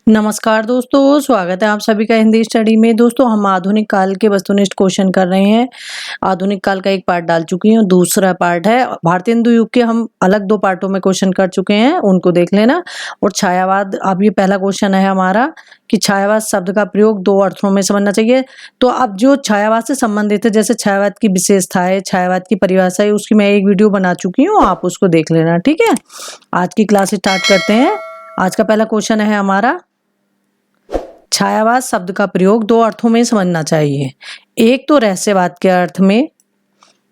नमस्कार दोस्तों, स्वागत है आप सभी का हिंदी स्टडी में। दोस्तों हम आधुनिक काल के वस्तुनिष्ठ क्वेश्चन कर रहे हैं। आधुनिक काल का एक पार्ट डाल चुकी हूँ, दूसरा पार्ट है भारतीय हिंदू युग के। हम अलग दो पार्टों में क्वेश्चन कर चुके हैं, उनको देख लेना। और छायावाद, अब ये पहला क्वेश्चन है हमारा कि छायावाद शब्द का प्रयोग दो अर्थों में समझना चाहिए। तो अब जो छायावाद से संबंधित है, जैसे छायावाद की विशेषताएं, छायावाद की परिभाषा है, उसकी मैं एक वीडियो बना चुकी हूँ, आप उसको देख लेना। ठीक है, आज की क्लास स्टार्ट करते हैं। आज का पहला क्वेश्चन है हमारा, छायावाद शब्द का प्रयोग दो अर्थों में समझना चाहिए। एक तो रहस्यवाद के अर्थ में,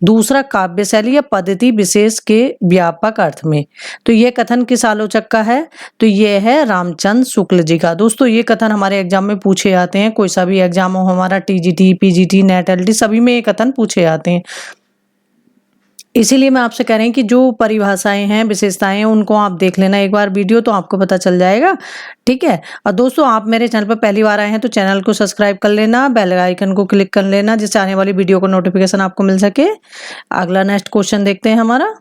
दूसरा काव्य शैली या पद्धति विशेष के व्यापक अर्थ में। तो ये कथन किस आलोचक का है? तो ये है रामचंद्र शुक्ल जी का। दोस्तों ये कथन हमारे एग्जाम में पूछे जाते हैं, कोई सा भी एग्जाम हो हमारा, टीजीटी, पीजीटी, नेट, एलटी, सभी में ये कथन पूछे जाते हैं। इसीलिए मैं आपसे कह रही हूँ कि जो परिभाषाएं हैं, विशेषताएं हैं, उनको आप देख लेना एक बार वीडियो, तो आपको पता चल जाएगा। ठीक है। और दोस्तों आप मेरे चैनल पर पहली बार आए हैं तो चैनल को सब्सक्राइब कर लेना, बेल आइकन को क्लिक कर लेना, जिससे आने वाली वीडियो का नोटिफिकेशन आपको मिल सके। अगला नेक्स्ट क्वेश्चन देखते हैं हमारा।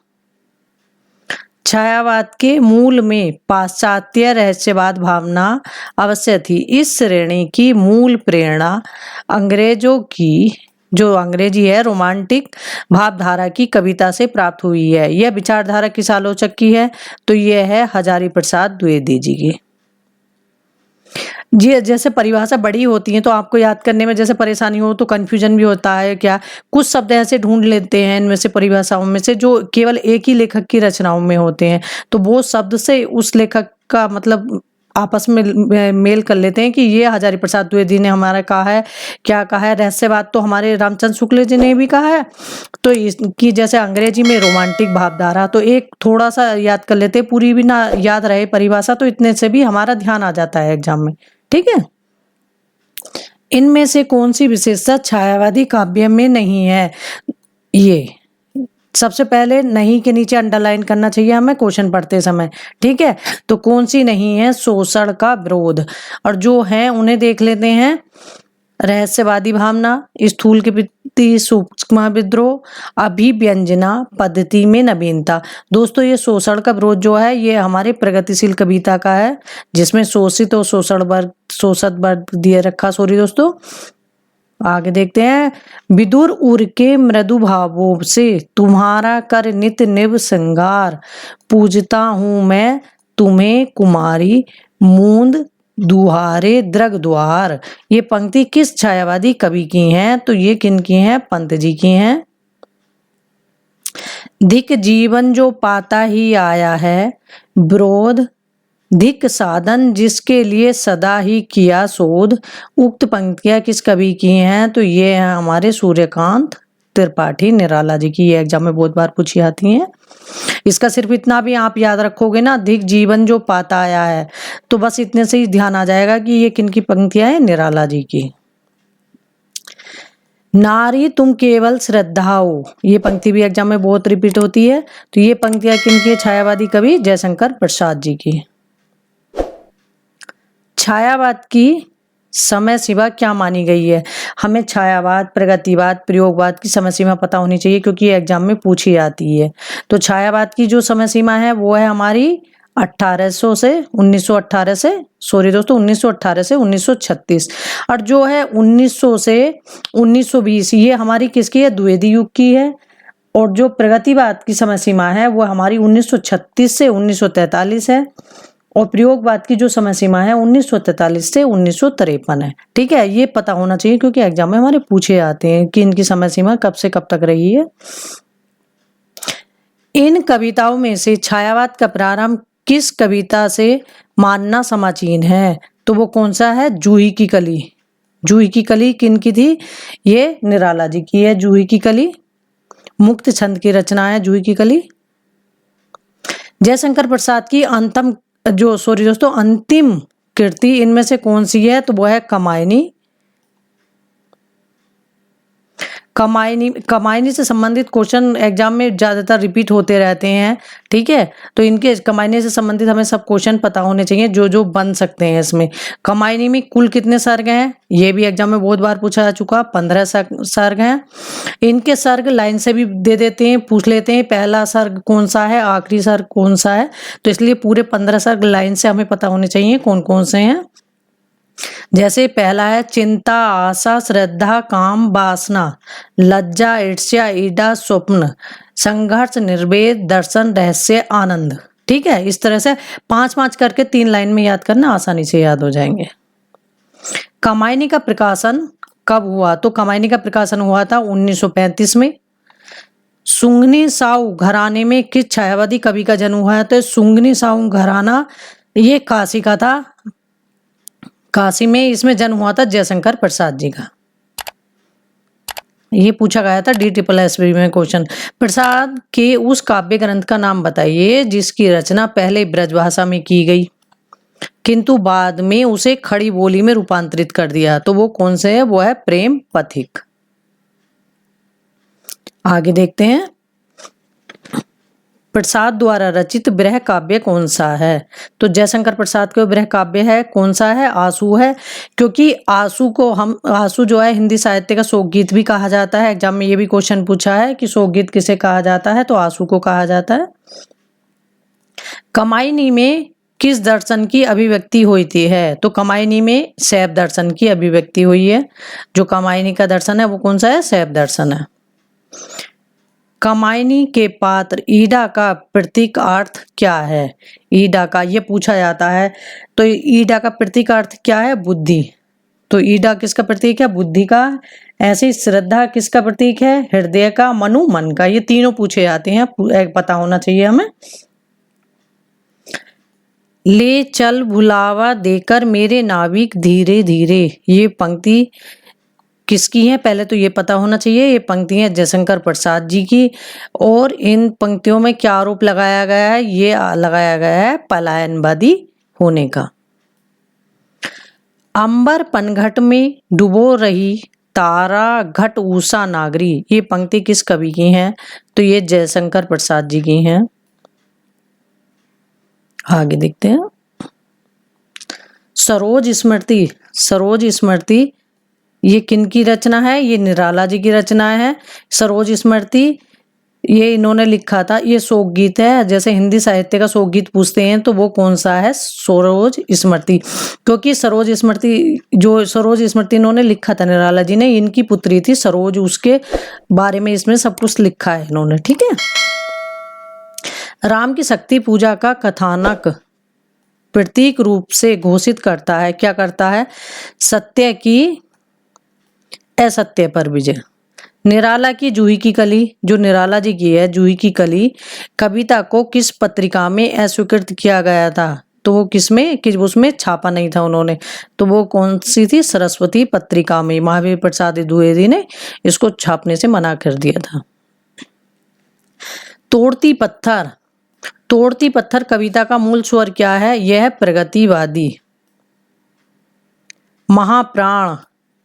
छायावाद के मूल में पाश्चात्य रहस्यवाद भावना अवश्य थी। इस श्रेणी की मूल प्रेरणा अंग्रेजों की, जो अंग्रेजी है, रोमांटिक भावधारा की कविता से प्राप्त हुई है। यह विचारधारा किस आलोचक की है? तो यह है हजारी प्रसाद द्विवेदी जी की। जी, जैसे परिभाषा बड़ी होती है तो आपको याद करने में जैसे परेशानी हो, तो कंफ्यूजन भी होता है। क्या कुछ शब्द ऐसे ढूंढ लेते हैं इनमें से, परिभाषाओं में से, जो केवल एक ही लेखक की रचनाओं में होते हैं, तो वो शब्द से उस लेखक का मतलब आपस में मेल कर लेते हैं कि ये हजारी प्रसाद द्विवेदी ने हमारा कहा है। क्या कहा है? रहस्यवाद तो हमारे रामचंद्र शुक्ल जी ने भी कहा है। तो इसकी जैसे अंग्रेजी में रोमांटिक भावधारा, तो एक थोड़ा सा याद कर लेते हैं, पूरी भी ना याद रहे परिभाषा तो इतने से भी हमारा ध्यान आ जाता है एग्जाम में। ठीक है। इनमें से कौन सी विशेषता छायावादी काव्य में नहीं है? ये सबसे पहले नहीं के नीचे अंडरलाइन करना चाहिए हमें क्वेश्चन पढ़ते समय। ठीक है। तो कौन सी नहीं है? शोषण का विरोध। और जो है उन्हें देख लेते हैं। रहस्यवादी भावना, स्थूल के प्रति सूक्ष्म विद्रोह, अभिव्यंजना, पद्धति में नवीनता। दोस्तों ये शोषण का विरोध जो है, ये हमारे प्रगतिशील कविता का है, जिसमें शोषित और शोषित वर्ग दिए रखा। सॉरी दोस्तों, आगे देखते हैं। विदुर उर के मृदु भावों से तुम्हारा कर नित निव श्रृंगार, पूजता हूं मैं तुम्हें कुमारी, मूंद दुहारे द्रग द्वार। ये पंक्ति किस छायावादी कवि की हैं? तो ये किन की हैं? पंत जी की हैं। धिक जीवन जो पाता ही आया है, विरोध धिक साधन जिसके लिए सदा ही किया शोध। उक्त पंक्तियां किस कवि की हैं? तो ये हैं हमारे सूर्यकांत त्रिपाठी निराला जी की। ये एग्जाम में बहुत बार पूछी आती हैं। इसका सिर्फ इतना भी आप याद रखोगे ना, धिक जीवन जो पाता आया है, तो बस इतने से ही ध्यान आ जाएगा कि ये किन की पंक्तियां हैं? निराला जी की। नारी तुम केवल श्रद्धा हो, ये पंक्ति भी एग्जाम में बहुत रिपीट होती है। तो ये पंक्तियां किन की? छायावादी कवि जयशंकर प्रसाद जी की। छायावाद की समय सीमा क्या मानी गई है? हमें छायावाद, प्रगतिवाद, प्रयोगवाद की समय सीमा पता होनी चाहिए, क्योंकि ये एग्जाम में पूछी जाती है। तो छायावाद की जो समय सीमा है वो है हमारी 1800 से 1918 से, सॉरी दोस्तों, 1918 से 1936। और जो है 1900 से 1920, ये हमारी किसकी है? द्विवेदी युग की है। और जो प्रगतिवाद की समय सीमा है वो हमारी 1936 से 1943 है। और प्रयोगवाद की जो समय सीमा है 1943 से 1953 है। ठीक है, ये पता होना चाहिए, क्योंकि एग्जाम में हमारे पूछे आते हैं कि इनकी समय सीमा कब से कब तक रही है। इन कविताओं में से छायावाद का प्रारंभ किस कविता से मानना समाचीन है? तो वो कौन सा है? जूही की कली। जूही की कली किन की थी? ये निराला जी की है, जूही की कली। मुक्त छंद की रचना है जूही की कली। जयशंकर प्रसाद की अंतिम कृति इनमें से कौन सी है? तो वो है कमायनी। कमायनी से संबंधित क्वेश्चन एग्जाम में ज्यादातर रिपीट होते रहते हैं। ठीक है, तो इनके कमायनी से संबंधित हमें सब क्वेश्चन पता होने चाहिए जो जो बन सकते हैं इसमें। कमायनी में कुल कितने सर्ग हैं? ये भी एग्जाम में बहुत बार पूछा जा चुका। 15 सर्ग हैं। इनके सर्ग लाइन से भी दे देते हैं, पूछ लेते हैं पहला सर्ग कौन सा है, आखिरी सर्ग कौन सा है। तो इसलिए पूरे 15 सर्ग लाइन से हमें पता होने चाहिए कौन कौन से हैं। जैसे पहला है चिंता, आशा, श्रद्धा, काम, वासना, लज्जा, ईर्ष्या, ईडा, स्वप्न, संघर्ष, निर्वेद, दर्शन, रहस्य, आनंद। ठीक है, इस तरह से 5-5 करके 3 लाइन में याद करना, आसानी से याद हो जाएंगे। कामायनी का प्रकाशन कब हुआ? तो कामायनी का प्रकाशन हुआ था 1935 में। सुंगनी साउ घराने में किस छायावादी कवि का जन्म हुआ है? तो सुंगनी साउ घराना ये काशी का था, काशी में इसमें जन्म हुआ था जयशंकर प्रसाद जी का। ये पूछा गया था DSSB में क्वेश्चन। प्रसाद के उस काव्य ग्रंथ का नाम बताइए जिसकी रचना पहले ब्रजभाषा में की गई किंतु बाद में उसे खड़ी बोली में रूपांतरित कर दिया। तो वो कौन से है? वो है प्रेम पथिक। आगे देखते हैं, प्रसाद द्वारा रचित ब्रह काव्य कौन सा है? तो जयशंकर प्रसाद का ब्रह काव्य है कौन सा है? आंसू है, क्योंकि आंसू जो है हिंदी साहित्य का शोक गीत भी कहा जाता है। एग्जाम में ये भी क्वेश्चन पूछा है कि शोक गीत किसे कहा जाता है, तो आंसू को कहा जाता है। कामायनी में किस दर्शन की अभिव्यक्ति हुई थी है? तो कामायनी में शैव दर्शन की अभिव्यक्ति हुई है। जो कामायनी का दर्शन है वो कौन सा है? शैव दर्शन है। कामायनी के पात्र ईडा का प्रतीक अर्थ क्या है? ईडा का ये पूछा जाता है। तो ईडा का प्रतीक अर्थ क्या है? बुद्धि। तो ईडा किसका प्रतीक है? बुद्धि का। ऐसे श्रद्धा किसका प्रतीक है? हृदय का। मनु मन का। ये तीनों पूछे जाते हैं, पता होना चाहिए हमें। ले चल भुलावा देकर मेरे नाविक धीरे धीरे, ये पंक्ति किसकी है? पहले तो ये पता होना चाहिए। ये पंक्ति है जयशंकर प्रसाद जी की। और इन पंक्तियों में क्या आरोप लगाया गया है? ये लगाया गया है पलायनवादी होने का। अंबर पनघट में डुबो रही तारा घट उषा नागरी, ये पंक्ति किस कवि की है? तो ये जयशंकर प्रसाद जी की है। आगे देखते हैं, सरोज स्मृति। सरोज स्मृति ये किनकी रचना है? ये निराला जी की रचना है। सरोज स्मृति ये इन्होंने लिखा था। ये शोक गीत है। जैसे हिंदी साहित्य का शोक गीत पूछते हैं तो वो कौन सा है? सरोज स्मृति। क्योंकि सरोज स्मृति इन्होंने लिखा था निराला जी ने, इनकी पुत्री थी सरोज, उसके बारे में इसमें सब कुछ लिखा है इन्होंने। ठीक है। राम की शक्ति पूजा का कथानक प्रतीक रूप से घोषित करता है, क्या करता है? सत्य की असत्य पर विजय। निराला की जूही की कली, जो निराला जी की है जूही की कली, कविता को किस पत्रिका में अस्वीकृत किया गया था? तो वो किसमें? कि उसमें छापा नहीं था उन्होंने। तो वो कौन सी थी? सरस्वती पत्रिका में। महावीर प्रसाद द्विवेदी ने इसको छापने से मना कर दिया था। तोड़ती पत्थर। तोड़ती पत्थर कविता का मूल स्वर क्या है? यह है प्रगतिवादी। महाप्राण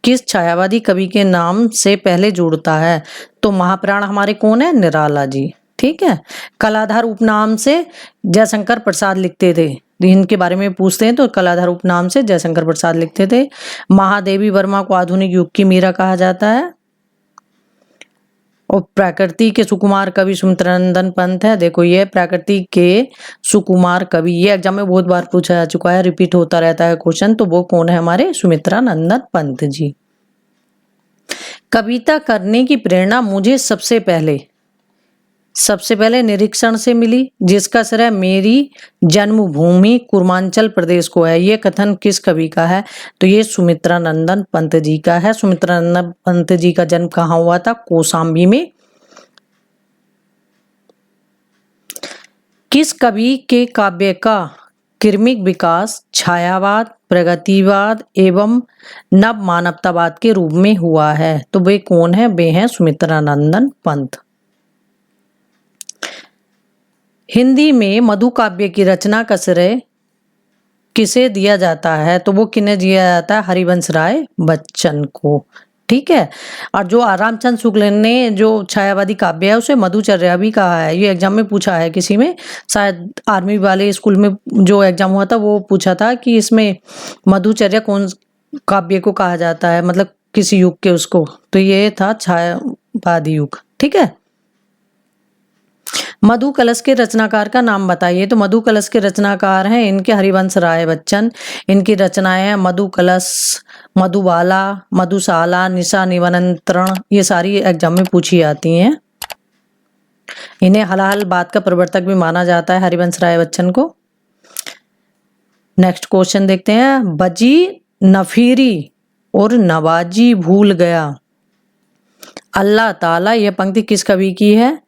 किस छायावादी कवि के नाम से पहले जुड़ता है? तो महाप्राण हमारे कौन है? निराला जी। ठीक है। कलाधर उपनाम से जयशंकर प्रसाद लिखते थे। इनके बारे में पूछते हैं तो कलाधर उपनाम से जयशंकर प्रसाद लिखते थे। महादेवी वर्मा को आधुनिक युग की मीरा कहा जाता है। और प्रकृति के सुकुमार कवि सुमित्रानंदन पंत है। देखो ये प्रकृति के सुकुमार कवि, ये एग्जाम में बहुत बार पूछा जा चुका है, रिपीट होता रहता है क्वेश्चन। तो वो कौन है? हमारे सुमित्रानंदन पंत जी। कविता करने की प्रेरणा मुझे सबसे पहले निरीक्षण से मिली, जिसका श्रेय मेरी जन्मभूमि कुर्मांचल प्रदेश को है। ये कथन किस कवि का है? तो ये सुमित्रानंदन पंत जी का है। सुमित्रानंदन पंत जी का जन्म कहाँ हुआ था? कौशाम्बी में। किस कवि के काव्य का क्रमिक विकास छायावाद, प्रगतिवाद एवं नव मानवतावाद के रूप में हुआ है? तो वे कौन है? वे हैं सुमित्रानंदन पंत। हिंदी में मधु काव्य की रचना का श्रेय किसे दिया जाता है? तो वो किन्हें दिया जाता है? हरिवंश राय बच्चन को। ठीक है। और जो रामचंद्र शुक्ल ने जो छायावादी काव्य है उसे मधुचर्या भी कहा है। ये एग्जाम में पूछा है किसी में, शायद आर्मी वाले स्कूल में जो एग्जाम हुआ था वो पूछा था कि इसमें मधुचर्या कौन काव्य को कहा जाता है, मतलब किसी युग के उसको। तो ये था छायावादी युग। ठीक है। मधु कलश के रचनाकार का नाम बताइए। तो मधु कलश के रचनाकार हैं इनके हरिवंश राय बच्चन। इनकी रचनाएं हैं मधु कलश, मधुबाला, मधुशाला, निशा निमंत्रण, ये सारी एग्जाम में पूछी आती हैं। इन्हें हलाहल बात का प्रवर्तक भी माना जाता है हरिवंश राय बच्चन को। नेक्स्ट क्वेश्चन देखते हैं। बजी नफीरी और नवाजी भूल गया अल्लाह ताला, यह पंक्ति किस कवि की है,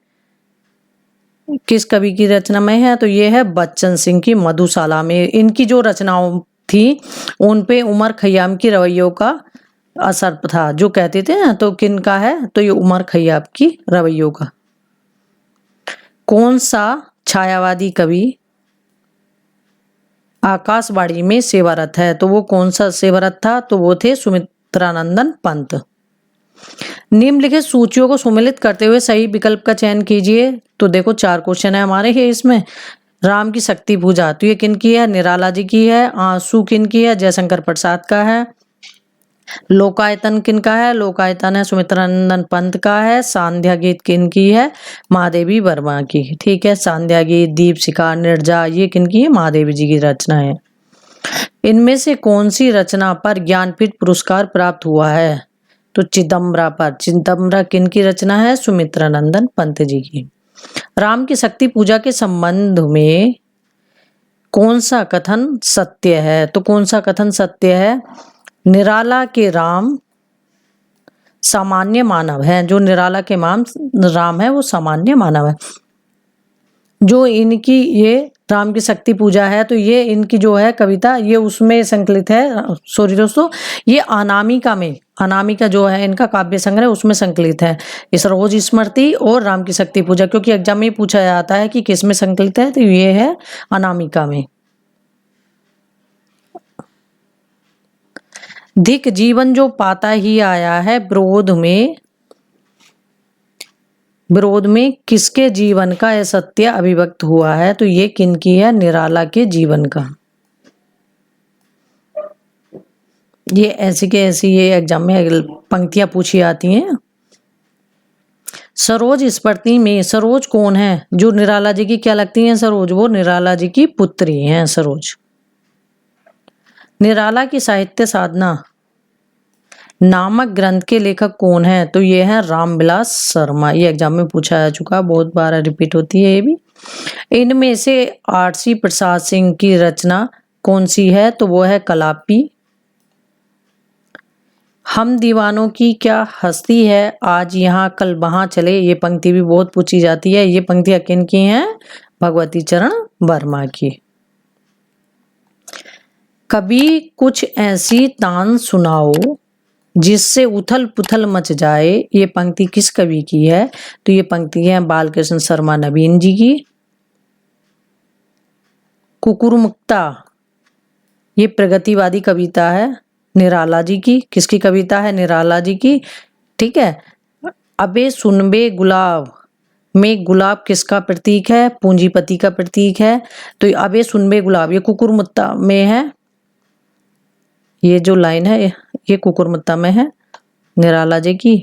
किस कवि की रचना में है? तो ये है बच्चन सिंह की मधुशाला में। इनकी जो रचनाओं थी उन पे उमर खयाम की रवैयों का असर था, जो कहते थे ना। तो किन का है? तो ये उमर खयाम की रवैयों का। कौन सा छायावादी कवि आकाशवाणी में सेवारत है? तो वो कौन सा सेवारत था? तो वो थे सुमित्रानंदन पंत। निम्नलिखित सूचियों को सुमेलित करते हुए सही विकल्प का चयन कीजिए। तो देखो 4 क्वेश्चन है हमारे ये इसमें। राम की शक्ति पूजा, तो ये किन की है? निराला जी की है। आंसू किन की है? जयशंकर प्रसाद का है। लोकायतन किन का है? लोकायतन है सुमित्रानंदन पंत का है। सांध्या गीत किन की है? महादेवी वर्मा की। ठीक है, सांध्या गीत, दीपशिखा, निर्जा, ये किन की है? महादेवी जी की रचना है। इनमें से कौन सी रचना पर ज्ञानपीठ पुरस्कार प्राप्त हुआ है? तो चिदम्बरा पर। चिदम्बरा किन की रचना है? सुमित्रानंदन पंत जी की। राम की शक्ति पूजा के संबंध में कौन सा कथन सत्य है? तो कौन सा कथन सत्य है? निराला के राम सामान्य मानव है। जो निराला के राम है वो सामान्य मानव है। जो इनकी ये राम की शक्ति पूजा है, तो ये इनकी जो है कविता, ये उसमें संकलित है। सॉरी दोस्तों, ये अनामिका में, अनामिका जो है इनका काव्य संग्रह, उसमें संकलित है। ये सरोज स्मृति और राम की शक्ति पूजा, क्योंकि एग्जाम में पूछा जाता है कि किस में संकलित है, तो ये है अनामिका में। धिक जीवन जो पाता ही आया है विरोध में किसके जीवन का असत्य अभिव्यक्त हुआ है? तो ये किन की है? निराला के जीवन का। ये ऐसी के ऐसी ये एग्जाम में पंक्तियां पूछी आती हैं। सरोज स्मृति में सरोज कौन है? जो निराला जी की क्या लगती हैं? सरोज, वो निराला जी की पुत्री हैं सरोज। निराला की साहित्य साधना नामक ग्रंथ के लेखक कौन है? तो ये है रामविलास शर्मा। ये एग्जाम में पूछा जा चुका, बहुत बार रिपीट होती है ये भी। इनमें से आरसी प्रसाद सिंह की रचना कौन सी है? तो वो है कलापी। हम दीवानों की क्या हस्ती है, आज यहाँ कल वहां चले, ये पंक्ति भी बहुत पूछी जाती है। ये पंक्तियां किन की हैं? भगवती चरण वर्मा की। कभी कुछ ऐसी तान सुनाओ जिससे उथल पुथल मच जाए, ये पंक्ति किस कवि की है? तो ये पंक्ति है बालकृष्ण शर्मा नवीन जी की। कुकुरमुक्ता, ये प्रगतिवादी कविता है निराला जी की। किसकी कविता है? निराला जी की। ठीक है। अबे सुनबे गुलाब में गुलाब किसका प्रतीक है? पूंजीपति का प्रतीक है। तो अबे सुनबे गुलाब, ये कुकुरमुक्ता में है। ये जो लाइन है ये कुकुरमुक्ता में है निराला जी की।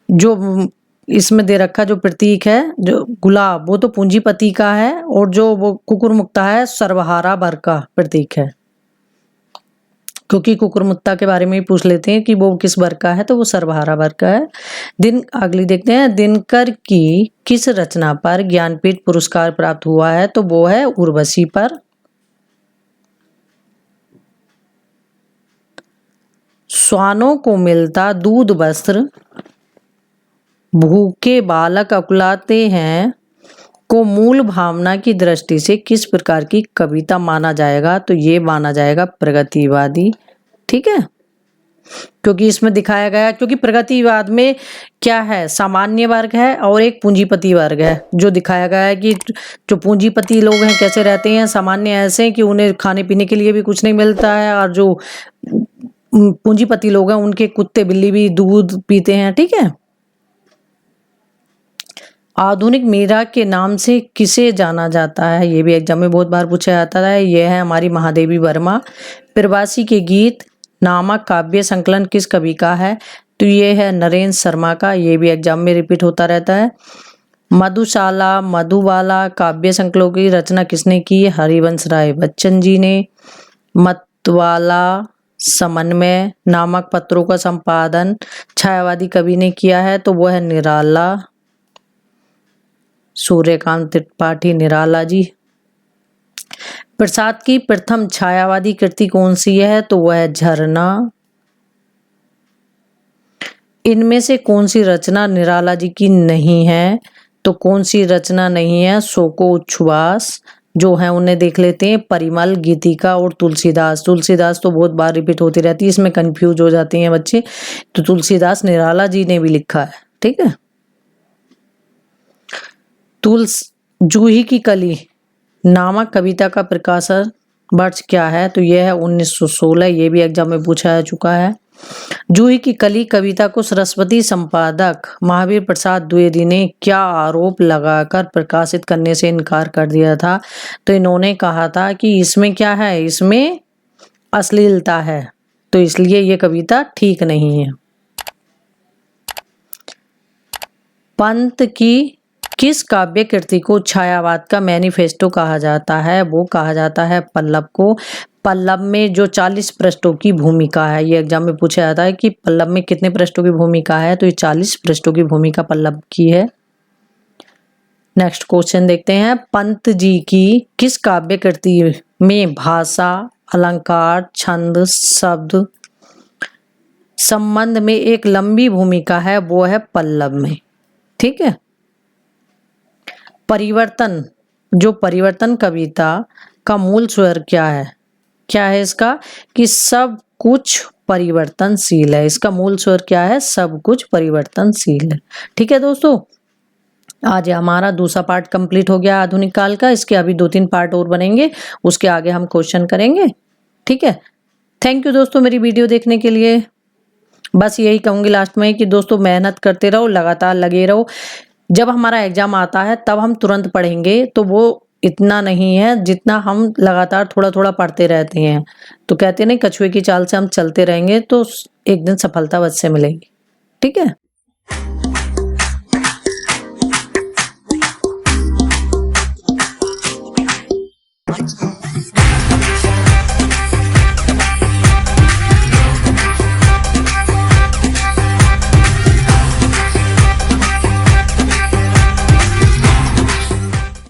जो इसमें दे रखा जो प्रतीक है जो गुलाब, वो तो पूंजीपति का है, और जो वो कुकुरमुक्ता है सर्वहारा वर्ग का प्रतीक है। क्योंकि कुकुरमुक्ता के बारे में ही पूछ लेते हैं कि वो किस वर्ग का है, तो वो सर्वहारा वर्ग का है। अगली देखते हैं। दिनकर की किस रचना पर ज्ञानपीठ पुरस्कार प्राप्त हुआ है? तो वो है उर्वशी पर। श्वानों को मिलता दूध वस्त्र, भूखे बालक अकुलाते हैं को मूल भावना की दृष्टि से किस प्रकार की कविता माना जाएगा? तो ये माना जाएगा प्रगतिवादी। ठीक है, क्योंकि इसमें दिखाया गया, क्योंकि प्रगतिवाद में क्या है? सामान्य वर्ग है और एक पूंजीपति वर्ग है। जो दिखाया गया है कि जो पूंजीपति लोग हैं कैसे रहते हैं, सामान्य ऐसे हैं कि उन्हें खाने पीने के लिए भी कुछ नहीं मिलता है, और जो पूंजीपति लोग हैं उनके कुत्ते बिल्ली भी दूध पीते हैं। ठीक है। आधुनिक मीरा के नाम से किसे जाना जाता है? ये भी एग्जाम में बहुत बार पूछा जाता है। ये है हमारी महादेवी वर्मा। प्रवासी के गीत नामक काव्य संकलन किस कवि का है? तो ये है नरेंद्र शर्मा का, ये भी एग्जाम में रिपीट होता रहता है। मधुशाला मधुबाला काव्य संकलों की रचना किसने की? हरिवंश राय बच्चन जी ने। मतवाला समन्वय नामक पत्रों का संपादन छायावादी कवि ने किया है, तो वो है निराला, सूर्यकांत त्रिपाठी निराला जी। प्रसाद की प्रथम छायावादी कृति कौन सी है? तो वह है झरना। इनमें से कौन सी रचना निराला जी की नहीं है? तो कौन सी रचना नहीं है? शोको उच्छ्वास जो है उन्हें देख लेते हैं, परिमल, गीतिका और तुलसीदास। तुलसीदास तो बहुत बार रिपीट होती रहती है, इसमें कंफ्यूज हो जाते हैं बच्चे। तो तुलसीदास निराला जी ने भी लिखा है, ठीक है। जूही की कली नामक कविता का प्रकाशन वर्ष क्या है? तो यह है 1916, ये भी एग्जाम में पूछा जा चुका है। जूही की कली कविता को सरस्वती संपादक महावीर प्रसाद द्विवेदी ने क्या आरोप लगाकर प्रकाशित करने से इनकार कर दिया था? तो इन्होंने कहा था कि इसमें क्या है, इसमें अश्लीलता है, तो इसलिए ये कविता ठीक नहीं है। पंत की किस काव्य कृति को छायावाद का मैनिफेस्टो कहा जाता है? वो कहा जाता है पल्लव को। पल्लव में जो 40 पृष्ठों की भूमिका है, ये एग्जाम में पूछा जाता है कि पल्लव में कितने पृष्ठों की भूमिका है, तो ये 40 पृष्ठों की भूमिका पल्लव की है। नेक्स्ट क्वेश्चन देखते हैं। पंत जी की किस काव्य कृति में भाषा, अलंकार, छंद, शब्द संबंध में एक लंबी भूमिका है? वो है पल्लव में, ठीक है। परिवर्तन, जो परिवर्तन कविता का मूल स्वर क्या है? क्या है इसका? कि सब कुछ परिवर्तनशील है। इसका मूल स्वर क्या है? सब कुछ परिवर्तनशील है, ठीक है दोस्तों। आज हमारा दूसरा पार्ट कंप्लीट हो गया आधुनिक काल का। इसके अभी 2-3 पार्ट और बनेंगे, उसके आगे हम क्वेश्चन करेंगे, ठीक है। थैंक यू दोस्तों मेरी वीडियो देखने के लिए। बस यही कहूंगी लास्ट में कि दोस्तों मेहनत करते रहो, लगातार लगे रहो। जब हमारा एग्जाम आता है तब हम तुरंत पढ़ेंगे, तो वो इतना नहीं है जितना हम लगातार थोड़ा थोड़ा पढ़ते रहते हैं। तो कहते हैं ना, कछुए की चाल से हम चलते रहेंगे तो एक दिन सफलता अवश्य मिलेगी, ठीक है।